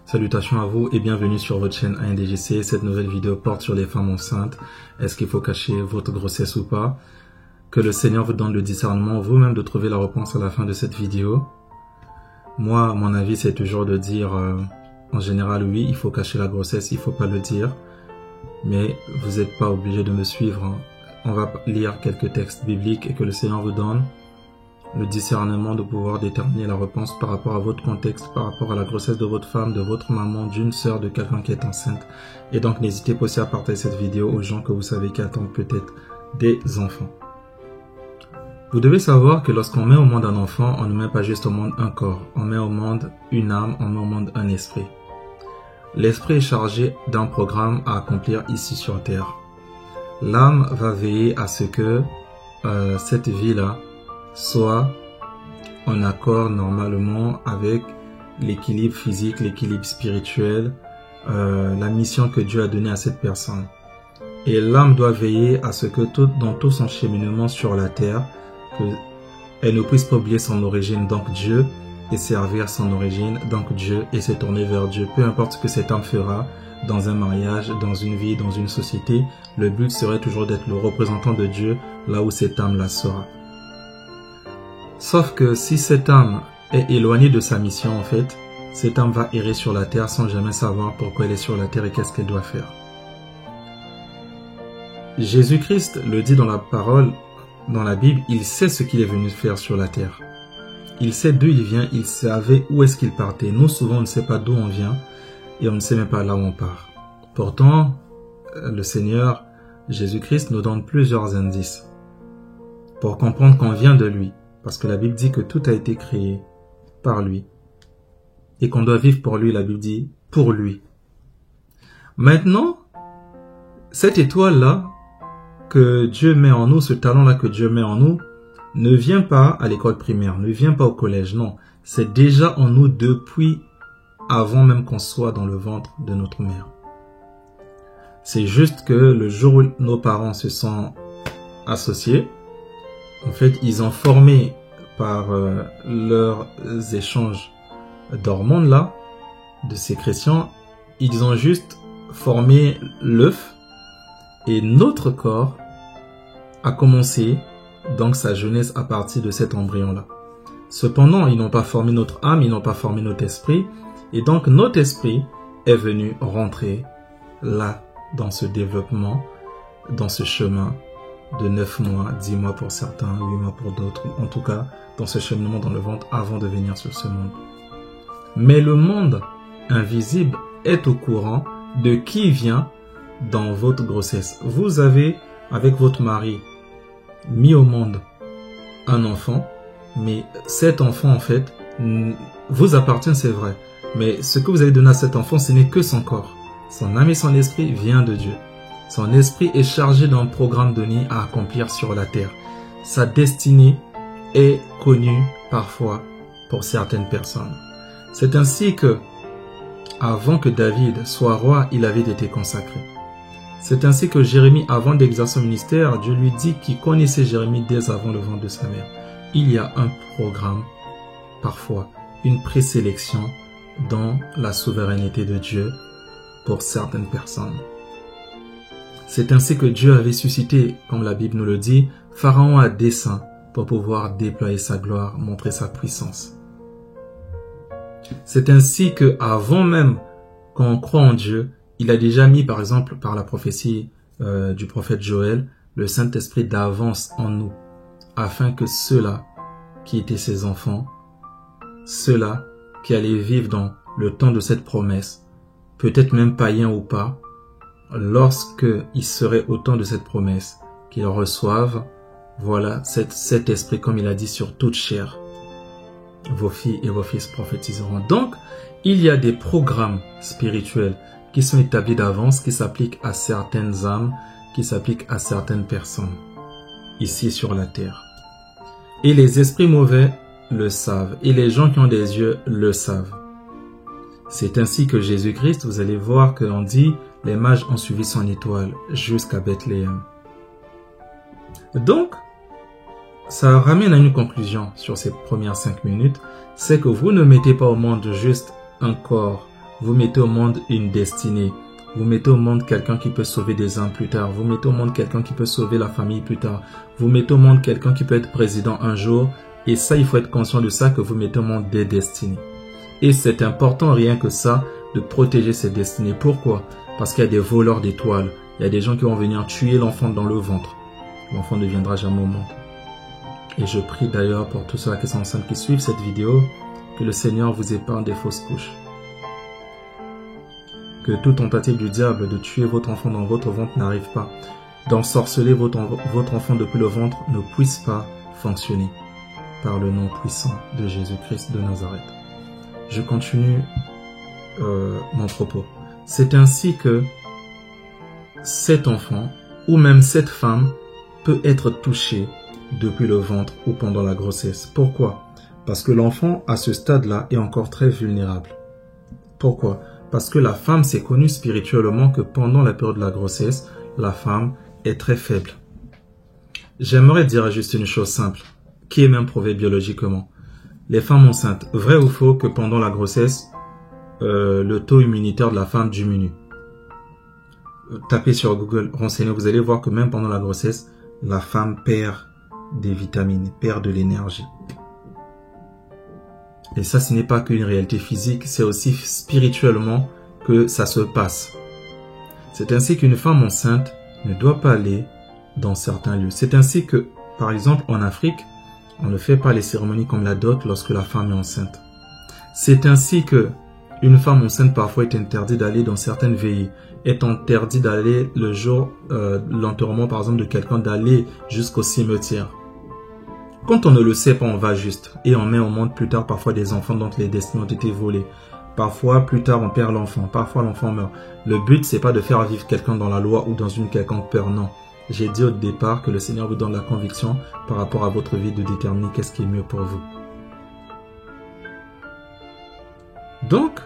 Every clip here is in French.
Salutations à vous et bienvenue sur votre chaîne ANDGC. Cette nouvelle vidéo porte sur les femmes enceintes. Est-ce qu'il faut cacher votre grossesse ou pas? Que le Seigneur vous donne le discernement vous-même de trouver la réponse à la fin de cette vidéo. Moi, mon avis, c'est toujours de dire, en général, oui, il faut cacher la grossesse, il faut pas le dire. Mais vous n'êtes pas obligé de me suivre. On va lire quelques textes bibliques et que le Seigneur vous donne le discernement de pouvoir déterminer la réponse par rapport à votre contexte, par rapport à la grossesse de votre femme, de votre maman, d'une sœur, de quelqu'un qui est enceinte. Et donc, n'hésitez pas aussi à partager cette vidéo aux gens que vous savez qui attendent peut-être des enfants. Vous devez savoir que lorsqu'on met au monde un enfant, on ne met pas juste au monde un corps. On met au monde une âme, on met au monde un esprit. L'esprit est chargé d'un programme à accomplir ici sur terre. L'âme va veiller à ce que cette vie-là soit en accord normalement avec l'équilibre physique, l'équilibre spirituel, la mission que Dieu a donnée à cette personne. Et l'âme doit veiller à ce que dans tout son cheminement sur la terre, elle ne puisse pas oublier son origine, donc Dieu, et servir son origine, donc Dieu, et se tourner vers Dieu. Peu importe ce que cette âme fera dans un mariage, dans une vie, dans une société, le but serait toujours d'être le représentant de Dieu là où cette âme-là sera. Sauf que si cette âme est éloignée de sa mission, en fait, cette âme va errer sur la terre sans jamais savoir pourquoi elle est sur la terre et qu'est-ce qu'elle doit faire. Jésus-Christ le dit dans la parole, dans la Bible, il sait ce qu'il est venu faire sur la terre. Il sait d'où il vient, il savait où est-ce qu'il partait. Nous, souvent, on ne sait pas d'où on vient et on ne sait même pas là où on part. Pourtant, le Seigneur Jésus-Christ nous donne plusieurs indices pour comprendre qu'on vient de lui. Parce que la Bible dit que tout a été créé par lui. Et qu'on doit vivre pour lui, la Bible dit, pour lui. Maintenant, cette étoile-là que Dieu met en nous, ce talent-là que Dieu met en nous, ne vient pas à l'école primaire, ne vient pas au collège, non. C'est déjà en nous depuis avant même qu'on soit dans le ventre de notre mère. C'est juste que le jour où nos parents se sont associés, en fait, ils ont formé par leurs échanges d'hormones là, de sécrétions, ils ont juste formé l'œuf et notre corps a commencé donc sa jeunesse à partir de cet embryon là. Cependant, ils n'ont pas formé notre âme, ils n'ont pas formé notre esprit et donc notre esprit est venu rentrer là dans ce développement, dans ce chemin de 9 mois, 10 mois pour certains, 8 mois pour d'autres, en tout cas dans ce cheminement dans le ventre avant de venir sur ce monde. Mais le monde invisible est au courant de qui vient dans votre grossesse. Vous avez, avec votre mari, mis au monde un enfant, mais cet enfant en fait vous appartient, c'est vrai. Mais ce que vous avez donné à cet enfant, ce n'est que son corps. Son âme et son esprit vient de Dieu. Son esprit est chargé d'un programme donné à accomplir sur la terre. Sa destinée est connue parfois pour certaines personnes. C'est ainsi que, avant que David soit roi, il avait été consacré. C'est ainsi que Jérémie, avant d'exercer son ministère, Dieu lui dit qu'il connaissait Jérémie dès avant le ventre de sa mère. Il y a un programme, parfois une présélection dans la souveraineté de Dieu pour certaines personnes. C'est ainsi que Dieu avait suscité, comme la Bible nous le dit, Pharaon à dessein pour pouvoir déployer sa gloire, montrer sa puissance. C'est ainsi que, avant même qu'on croit en Dieu, il a déjà mis, par exemple, par la prophétie du prophète Joël, le Saint-Esprit d'avance en nous, afin que ceux-là qui étaient ses enfants, ceux-là qui allaient vivre dans le temps de cette promesse, peut-être même païens ou pas, lorsqu'ils seraient au temps de cette promesse, qu'ils reçoivent, voilà, cet esprit, comme il a dit, sur toute chair. Vos filles et vos fils prophétiseront. Donc, il y a des programmes spirituels qui sont établis d'avance, qui s'appliquent à certaines âmes, qui s'appliquent à certaines personnes, ici sur la terre. Et les esprits mauvais le savent, et les gens qui ont des yeux le savent. C'est ainsi que Jésus-Christ, vous allez voir qu'on dit, les mages ont suivi son étoile jusqu'à Bethléem. Donc, ça ramène à une conclusion sur ces premières 5 minutes, c'est que vous ne mettez pas au monde juste un corps, vous mettez au monde une destinée. Vous mettez au monde quelqu'un qui peut sauver des âmes plus tard. Vous mettez au monde quelqu'un qui peut sauver la famille plus tard. Vous mettez au monde quelqu'un qui peut être président un jour. Et ça, il faut être conscient de ça, que vous mettez au monde des destinées. Et c'est important, rien que ça, de protéger ces destinées. Pourquoi? Parce qu'il y a des voleurs d'étoiles. Il y a des gens qui vont venir tuer l'enfant dans le ventre. L'enfant ne viendra jamais au monde. Et je prie d'ailleurs pour tous ceux qui sont enceintes qui suivent cette vidéo, que le Seigneur vous épargne des fausses couches. Que toute tentative du diable de tuer votre enfant dans votre ventre n'arrive pas. D'ensorceler votre enfant depuis le ventre ne puisse pas fonctionner. Par le nom puissant de Jésus-Christ de Nazareth. Je continue mon propos. C'est ainsi que cet enfant ou même cette femme peut être touchée depuis le ventre ou pendant la grossesse. Pourquoi? Parce que l'enfant à ce stade-là est encore très vulnérable. Pourquoi? Parce que la femme s'est connue spirituellement que pendant la période de la grossesse, la femme est très faible. J'aimerais dire juste une chose simple, qui est même prouvée biologiquement. Les femmes enceintes, vrai ou faux que pendant la grossesse, le taux immunitaire de la femme diminue? Tapez sur Google, renseignez, vous allez voir que même pendant la grossesse, la femme perd des vitamines, perd de l'énergie. Et ça, ce n'est pas qu'une réalité physique, c'est aussi spirituellement que ça se passe. C'est ainsi qu'une femme enceinte ne doit pas aller dans certains lieux. C'est ainsi que, par exemple, en Afrique, on ne fait pas les cérémonies comme la dot lorsque la femme est enceinte. C'est ainsi que une femme enceinte parfois est interdite d'aller dans certaines veillées, est interdit d'aller le jour de l'enterrement par exemple de quelqu'un, d'aller jusqu'au cimetière. Quand on ne le sait pas, on va juste et on met au monde plus tard parfois des enfants dont les destinées ont été volées. Parfois plus tard on perd l'enfant, parfois l'enfant meurt. Le but c'est pas de faire vivre quelqu'un dans la loi ou dans une quelconque peur, non. J'ai dit au départ que le Seigneur vous donne la conviction par rapport à votre vie de déterminer qu'est-ce qui est mieux pour vous. Donc,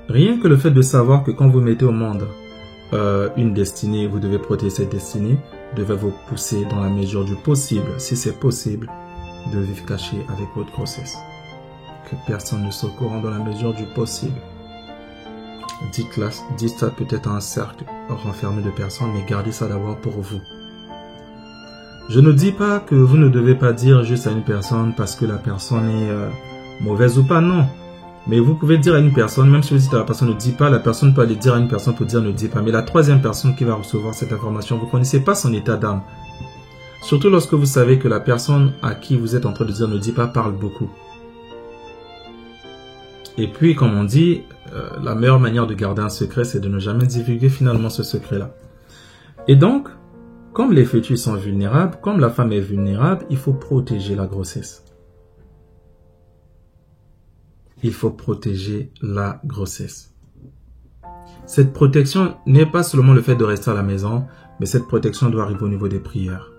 rien que le fait de savoir que quand vous mettez au monde une destinée, vous devez protéger cette destinée, devait vous pousser dans la mesure du possible, si c'est possible, de vivre caché avec votre grossesse. Que personne ne soit au courant dans la mesure du possible. Dites ça peut-être à un cercle renfermé de personnes, mais gardez ça d'abord pour vous. Je ne dis pas que vous ne devez pas dire juste à une personne parce que la personne est mauvaise ou pas, non. Mais vous pouvez dire à une personne, même si vous dites à la personne ne dit pas, la personne peut aller dire à une personne pour dire ne dis pas. Mais la troisième personne qui va recevoir cette information, vous ne connaissez pas son état d'âme. Surtout lorsque vous savez que la personne à qui vous êtes en train de dire ne dis pas parle beaucoup. Et puis, comme on dit, la meilleure manière de garder un secret, c'est de ne jamais divulguer finalement ce secret-là. Et donc, comme les fœtus sont vulnérables, comme la femme est vulnérable, il faut protéger la grossesse. Il faut protéger la grossesse. Cette protection n'est pas seulement le fait de rester à la maison, mais cette protection doit arriver au niveau des prières.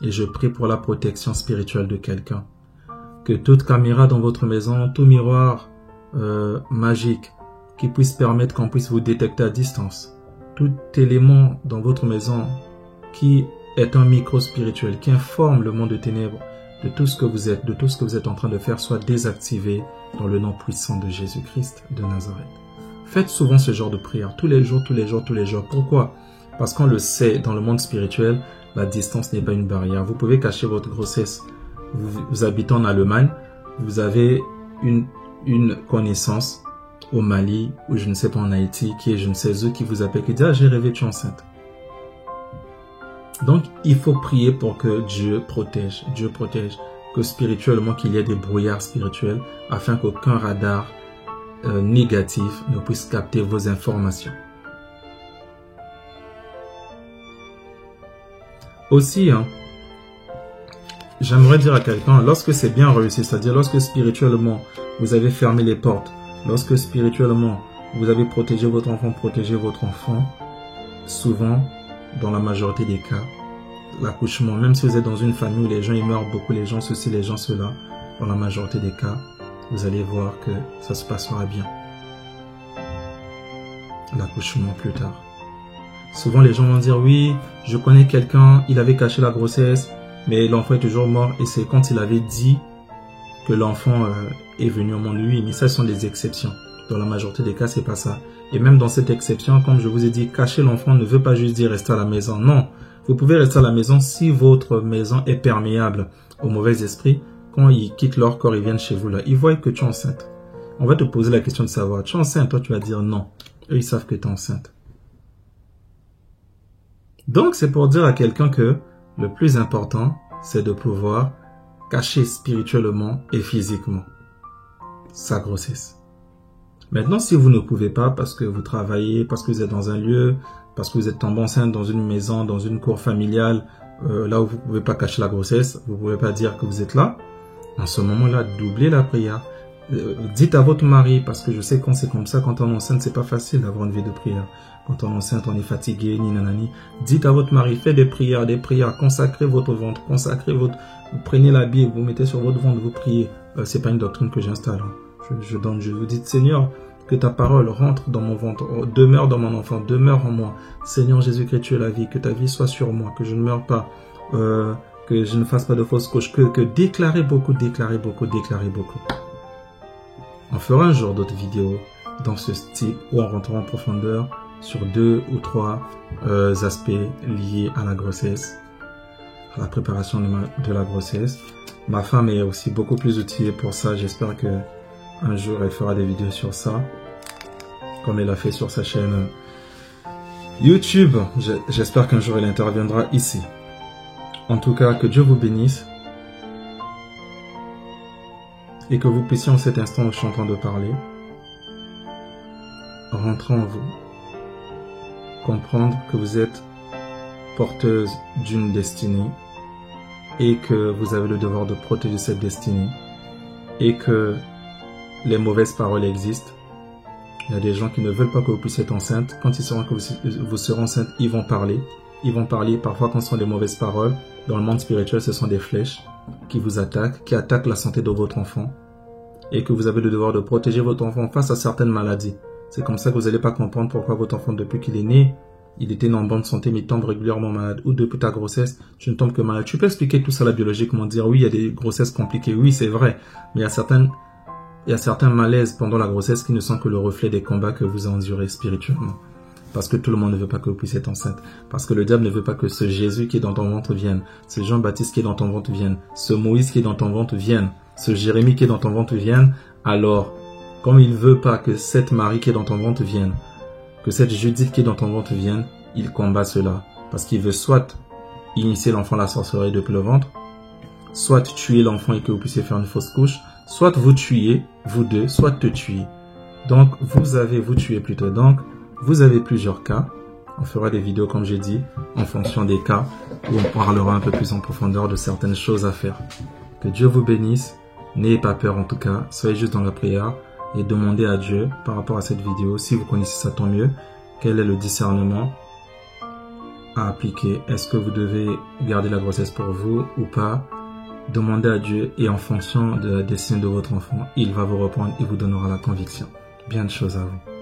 Et je prie pour la protection spirituelle de quelqu'un. Que toute caméra dans votre maison, tout miroir magique qui puisse permettre qu'on puisse vous détecter à distance, tout élément dans votre maison qui est un micro spirituel, qui informe le monde de ténèbres de tout ce que vous êtes, de tout ce que vous êtes en train de faire, soit désactivé dans le nom puissant de Jésus-Christ de Nazareth. Faites souvent ce genre de prière, tous les jours, tous les jours, tous les jours. Pourquoi? Parce qu'on le sait, dans le monde spirituel, la distance n'est pas une barrière. Vous pouvez cacher votre grossesse. Vous habitez en Allemagne, vous avez une connaissance au Mali, ou je ne sais pas en Haïti, qui est je ne sais où, qui vous appelle, qui dit « Ah, j'ai rêvé, tu es enceinte ». Donc, il faut prier pour que Dieu protège, que spirituellement, qu'il y ait des brouillards spirituels, afin qu'aucun radar négatif ne puisse capter vos informations. Aussi, j'aimerais dire à quelqu'un, lorsque c'est bien réussi, c'est-à-dire lorsque spirituellement, vous avez fermé les portes, lorsque spirituellement, vous avez protégé votre enfant, souvent, dans la majorité des cas, l'accouchement, même si vous êtes dans une famille où les gens ils meurent beaucoup, les gens ceci, les gens cela, dans la majorité des cas, vous allez voir que ça se passera bien. L'accouchement plus tard. Souvent les gens vont dire oui, je connais quelqu'un, il avait caché la grossesse, mais l'enfant est toujours mort, et c'est quand il avait dit que l'enfant est venu au monde, oui, mais ça ce sont des exceptions. Dans la majorité des cas, c'est pas ça. Et même dans cette exception, comme je vous ai dit, cacher l'enfant ne veut pas juste dire rester à la maison. Non, vous pouvez rester à la maison si votre maison est perméable aux mauvais esprits. Quand ils quittent leur corps, ils viennent chez vous là. Ils voient que tu es enceinte. On va te poser la question de savoir, tu es enceinte? Toi, tu vas dire non. Eux, ils savent que tu es enceinte. Donc, c'est pour dire à quelqu'un que le plus important, c'est de pouvoir cacher spirituellement et physiquement sa grossesse. Maintenant, si vous ne pouvez pas parce que vous travaillez, parce que vous êtes dans un lieu, parce que vous êtes tombé enceinte dans une maison, dans une cour familiale, là où vous ne pouvez pas cacher la grossesse, vous ne pouvez pas dire que vous êtes là, en ce moment-là, doublez la prière. Dites à votre mari, parce que je sais quand c'est comme ça, quand on est enceinte, c'est pas facile d'avoir une vie de prière. Quand on est enceinte, on est fatigué, ni nanani. Dites à votre mari, faites des prières, consacrez votre ventre, vous prenez la Bible, vous mettez sur votre ventre, vous priez. C'est pas une doctrine que j'installe. Je vous dis, Seigneur, que ta parole rentre dans mon ventre, demeure dans mon enfant, demeure en moi. Seigneur Jésus-Christ, tu es la vie, que ta vie soit sur moi, que je ne meure pas, que je ne fasse pas de fausses couches, que déclarer beaucoup. On fera un jour d'autres vidéos dans ce style où on rentrera en profondeur sur 2 ou 3 aspects liés à la grossesse, à la préparation de la grossesse. Ma femme est aussi beaucoup plus outillée pour ça. J'espère que un jour elle fera des vidéos sur ça, comme elle a fait sur sa chaîne YouTube. J'espère qu'un jour elle interviendra ici. En tout cas, que Dieu vous bénisse et que vous puissiez en cet instant où je suis en train de parler, rentrer en vous, comprendre que vous êtes porteuse d'une destinée et que vous avez le devoir de protéger cette destinée et que les mauvaises paroles existent. Il y a des gens qui ne veulent pas que vous puissiez être enceinte. Quand ils sauront que vous serez enceinte, ils vont parler. Ils vont parler. Parfois, quand ce sont des mauvaises paroles, dans le monde spirituel, ce sont des flèches qui vous attaquent, qui attaquent la santé de votre enfant. Et que vous avez le devoir de protéger votre enfant face à certaines maladies. C'est comme ça que vous n'allez pas comprendre pourquoi votre enfant, depuis qu'il est né, il était en bonne santé, mais il tombe régulièrement malade. Ou depuis ta grossesse, tu ne tombes que malade. Tu peux expliquer tout ça biologiquement, dire oui, il y a des grossesses compliquées. Oui, c'est vrai. Mais il y a certains malaises pendant la grossesse qui ne sont que le reflet des combats que vous endurez spirituellement. Parce que tout le monde ne veut pas que vous puissiez être enceinte. Parce que le diable ne veut pas que ce Jésus qui est dans ton ventre vienne. Ce Jean-Baptiste qui est dans ton ventre vienne. Ce Moïse qui est dans ton ventre vienne. Ce Jérémie qui est dans ton ventre vienne. Alors, comme il ne veut pas que cette Marie qui est dans ton ventre vienne, que cette Judith qui est dans ton ventre vienne, il combat cela. Parce qu'il veut soit initier l'enfant à la sorcellerie depuis le ventre, soit tuer l'enfant et que vous puissiez faire une fausse couche, soit vous tuez, vous deux, soit te tuer. Donc, vous tuez plutôt. Donc, vous avez plusieurs cas. On fera des vidéos, comme j'ai dit, en fonction des cas, où on parlera un peu plus en profondeur de certaines choses à faire. Que Dieu vous bénisse. N'ayez pas peur en tout cas. Soyez juste dans la prière et demandez à Dieu, par rapport à cette vidéo, si vous connaissez ça, tant mieux, quel est le discernement à appliquer. Est-ce que vous devez garder la grossesse pour vous ou pas? Demandez à Dieu et en fonction de la destinée de votre enfant, il va vous répondre et vous donnera la conviction. Bien de choses à vous.